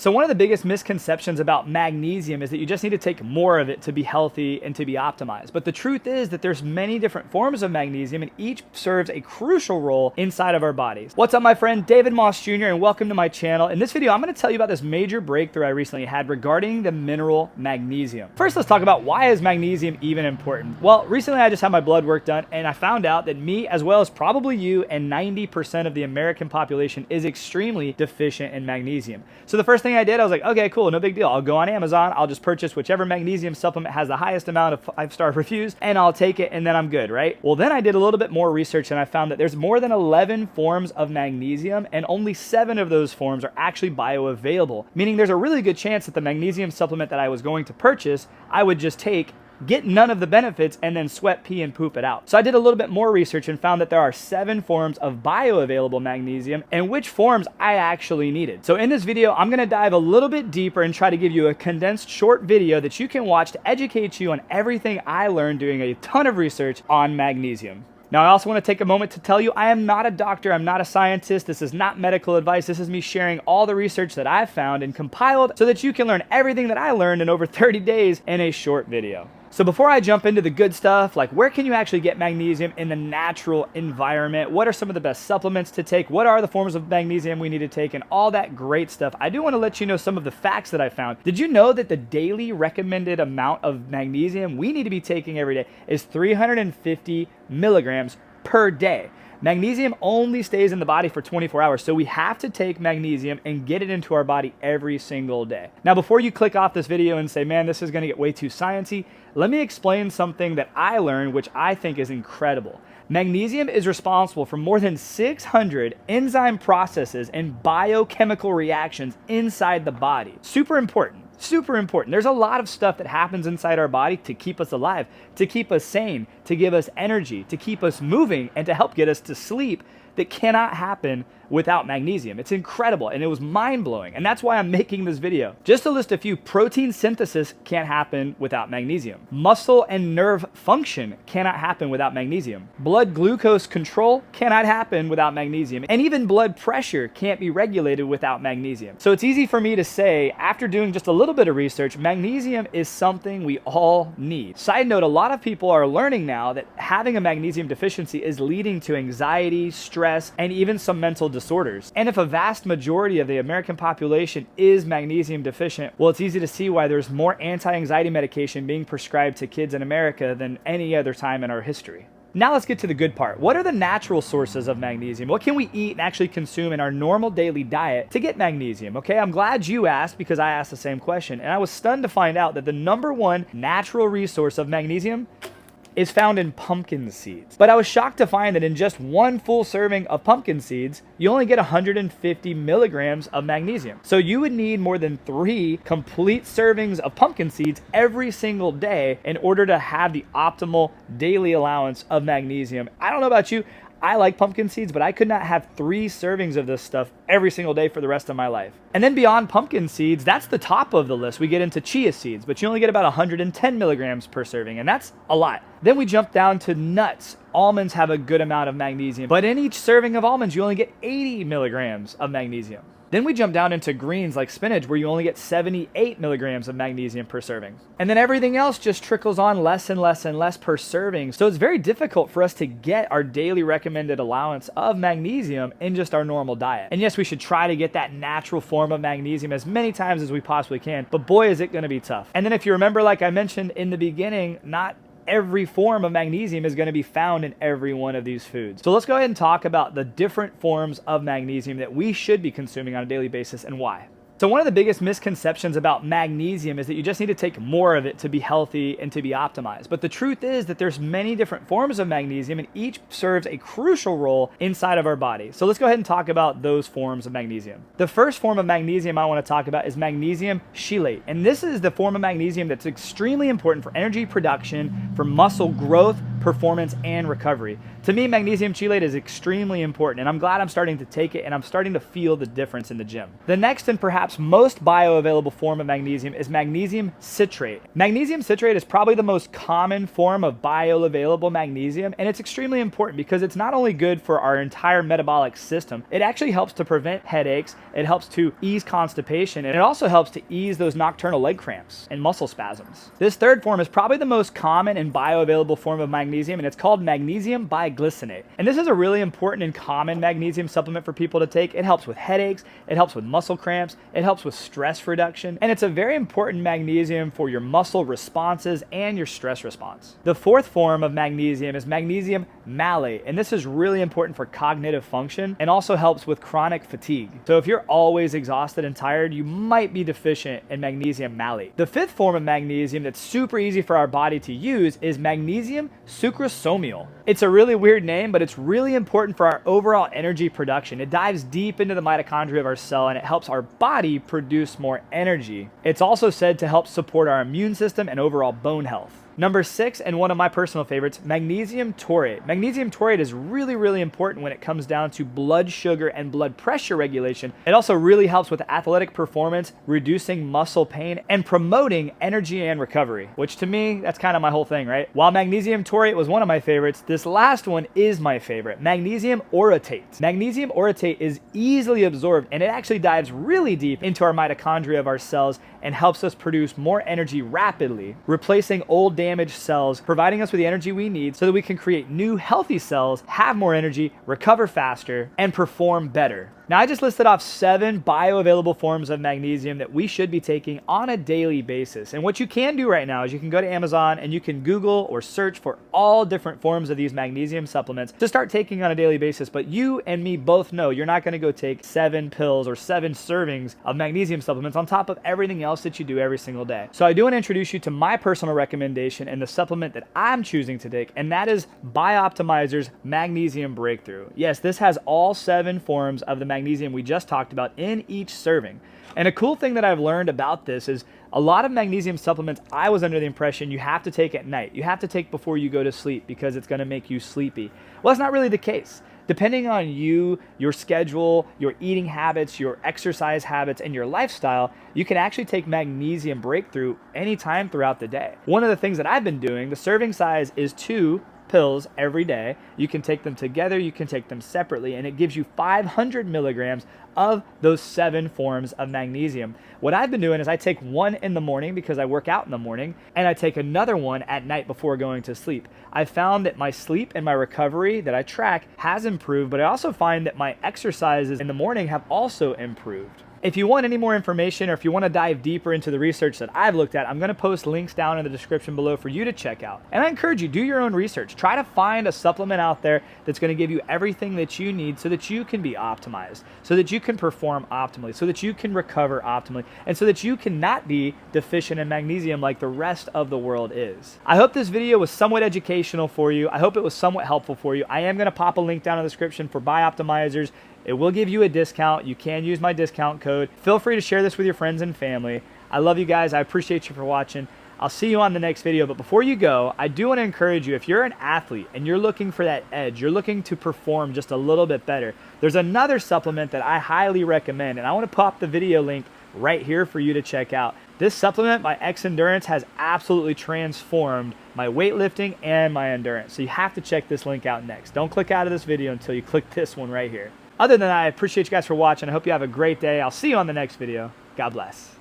So one of the biggest misconceptions about magnesium is that you just need to take more of it to be healthy and to be optimized. But the truth is that there's many different forms of magnesium and each serves a crucial role inside of our bodies. What's up, my friend? David Moss Jr. and welcome to my channel. In this video, I'm going to tell you about this major breakthrough I recently had regarding the mineral magnesium. First, let's talk about why is magnesium even important? Well, recently I just had my blood work done and I found out that me, as well as probably you and 90% of the American population, is extremely deficient in magnesium. So the first thing I did, I was like, okay, cool, no big deal. I'll go on Amazon, I'll just purchase whichever magnesium supplement has the highest amount of 5-star reviews, and I'll take it, and then I'm good, right? Well, then I did a little bit more research, and I found that there's more than 11 forms of magnesium, and only 7 of those forms are actually bioavailable, meaning there's a really good chance that the magnesium supplement that I was going to purchase, I would just take, get none of the benefits, and then sweat, pee, and poop it out. So I did a little bit more research and found that there are 7 forms of bioavailable magnesium and which forms I actually needed. So in this video, I'm gonna dive a little bit deeper and try to give you a condensed short video that you can watch to educate you on everything I learned doing a ton of research on magnesium. Now, I also want to take a moment to tell you I am not a doctor, I'm not a scientist, this is not medical advice, this is me sharing all the research that I've found and compiled so that you can learn everything that I learned in over 30 days in a short video. So before I jump into the good stuff, like where can you actually get magnesium in the natural environment? What are some of the best supplements to take? What are the forms of magnesium we need to take? And all that great stuff. I do want to let you know some of the facts that I found. Did you know that the daily recommended amount of magnesium we need to be taking every day is 350 milligrams per day? Magnesium only stays in the body for 24 hours, so we have to take magnesium and get it into our body every single day. Now, before you click off this video and say, man, this is gonna get way too sciencey, let me explain something that I learned, which I think is incredible. Magnesium is responsible for more than 600 enzyme processes and biochemical reactions inside the body. Super important. Super important. There's a lot of stuff that happens inside our body to keep us alive, to keep us sane, to give us energy, to keep us moving, and to help get us to sleep that cannot happen without magnesium. It's incredible and it was mind-blowing, and that's why I'm making this video. Just to list a few, protein synthesis can't happen without magnesium. Muscle and nerve function cannot happen without magnesium. Blood glucose control cannot happen without magnesium. And even blood pressure can't be regulated without magnesium. So it's easy for me to say, after doing just a little bit of research, magnesium is something we all need. Side note, a lot of people are learning now that having a magnesium deficiency is leading to anxiety, stress, and even some mental disorders. And if a vast majority of the American population is magnesium deficient, well, it's easy to see why there's more anti-anxiety medication being prescribed to kids in America than any other time in our history. Now let's get to the good part. What are the natural sources of magnesium? What can we eat and actually consume in our normal daily diet to get magnesium? Okay, I'm glad you asked because I asked the same question, and I was stunned to find out that the #1 natural resource of magnesium is found in pumpkin seeds. But I was shocked to find that in just 1 full serving of pumpkin seeds, you only get 150 milligrams of magnesium. So you would need more than 3 complete servings of pumpkin seeds every single day in order to have the optimal daily allowance of magnesium. I don't know about you, I like pumpkin seeds, but I could not have 3 servings of this stuff every single day for the rest of my life. And then beyond pumpkin seeds, that's the top of the list. We get into chia seeds, but you only get about 110 milligrams per serving, and that's a lot. Then we jump down to nuts. Almonds have a good amount of magnesium, but in each serving of almonds, you only get 80 milligrams of magnesium. Then we jump down into greens like spinach, where you only get 78 milligrams of magnesium per serving. And then everything else just trickles on less and less and less per serving. So it's very difficult for us to get our daily recommended allowance of magnesium in just our normal diet. And yes, we should try to get that natural form of magnesium as many times as we possibly can, but boy, is it gonna be tough. And then if you remember, like I mentioned in the beginning, not every form of magnesium is going to be found in every one of these foods. So let's go ahead and talk about the different forms of magnesium that we should be consuming on a daily basis and why. So one of the biggest misconceptions about magnesium is that you just need to take more of it to be healthy and to be optimized. But the truth is that there's many different forms of magnesium and each serves a crucial role inside of our body. So let's go ahead and talk about those forms of magnesium. The first form of magnesium I want to talk about is Magnesium Chelate. And this is the form of magnesium that's extremely important for energy production, for muscle growth, performance and recovery. To me, magnesium chelate is extremely important, and I'm glad I'm starting to take it and I'm starting to feel the difference in the gym. The next and perhaps most bioavailable form of magnesium is magnesium citrate. Magnesium citrate is probably the most common form of bioavailable magnesium, and it's extremely important because it's not only good for our entire metabolic system, it actually helps to prevent headaches, it helps to ease constipation, and it also helps to ease those nocturnal leg cramps and muscle spasms. This third form is probably the most common and bioavailable form of magnesium, and it's called Magnesium Bisglycinate. And this is a really important and common magnesium supplement for people to take. It helps with headaches, it helps with muscle cramps, it helps with stress reduction, and it's a very important magnesium for your muscle responses and your stress response. The fourth form of magnesium is Magnesium Malate, and this is really important for cognitive function and also helps with chronic fatigue. So if you're always exhausted and tired, you might be deficient in magnesium malate. The fifth form of magnesium that's super easy for our body to use is Magnesium Sucrosomial. It's a really weird name, but it's really important for our overall energy production. It dives deep into the mitochondria of our cell and it helps our body produce more energy. It's also said to help support our immune system and overall bone health. Number 6, and one of my personal favorites, Magnesium Taurate. Magnesium Taurate is really important when it comes down to blood sugar and blood pressure regulation. It also really helps with athletic performance, reducing muscle pain, and promoting energy and recovery, which to me, that's kind of my whole thing, right? While Magnesium Taurate was one of my favorites, this last one is my favorite, Magnesium Orotate. Magnesium Orotate is easily absorbed, and it actually dives really deep into our mitochondria of our cells and helps us produce more energy rapidly, replacing old damaged cells, providing us with the energy we need so that we can create new healthy cells, have more energy, recover faster, and perform better. Now, I just listed off 7 bioavailable forms of magnesium that we should be taking on a daily basis. And what you can do right now is you can go to Amazon and you can Google or search for all different forms of these magnesium supplements to start taking on a daily basis. But you and me both know you're not going to go take 7 pills or 7 servings of magnesium supplements on top of everything else that you do every single day. So I do want to introduce you to my personal recommendation and the supplement that I'm choosing to take, and that is BIOptimizers Magnesium Breakthrough. Yes, this has all 7 forms of the magnesium we just talked about in each serving. And a cool thing that I've learned about this is a lot of magnesium supplements, I was under the impression you have to take at night. You have to take before you go to sleep because it's going to make you sleepy. Well, that's not really the case. Depending on you, your schedule, your eating habits, your exercise habits, and your lifestyle, you can actually take Magnesium Breakthrough anytime throughout the day. One of the things that I've been doing, the serving size is 2 pills every day. You can take them together, you can take them separately, and it gives you 500 milligrams of those 7 forms of magnesium. What I've been doing is I take one in the morning because I work out in the morning, and I take another one at night before going to sleep. I found that my sleep and my recovery that I track has improved, but I also find that my exercises in the morning have also improved. If you want any more information or if you want to dive deeper into the research that I've looked at, I'm going to post links down in the description below for you to check out. And I encourage you, do your own research. Try to find a supplement out there that's going to give you everything that you need so that you can be optimized, so that you can perform optimally, so that you can recover optimally, and so that you cannot be deficient in magnesium like the rest of the world is. I hope this video was somewhat educational for you. I hope it was somewhat helpful for you. I am going to pop a link down in the description for BIOptimizers. It will give you a discount. You can use my discount code. Feel free to share this with your friends and family. I love you guys. I appreciate you for watching. I'll see you on the next video. But before you go, I do want to encourage you, if you're an athlete and you're looking for that edge, you're looking to perform just a little bit better, there's another supplement that I highly recommend. And I want to pop the video link right here for you to check out. This supplement by X Endurance has absolutely transformed my weightlifting and my endurance. So you have to check this link out next. Don't click out of this video until you click this one right here. Other than that, I appreciate you guys for watching. I hope you have a great day. I'll see you on the next video. God bless.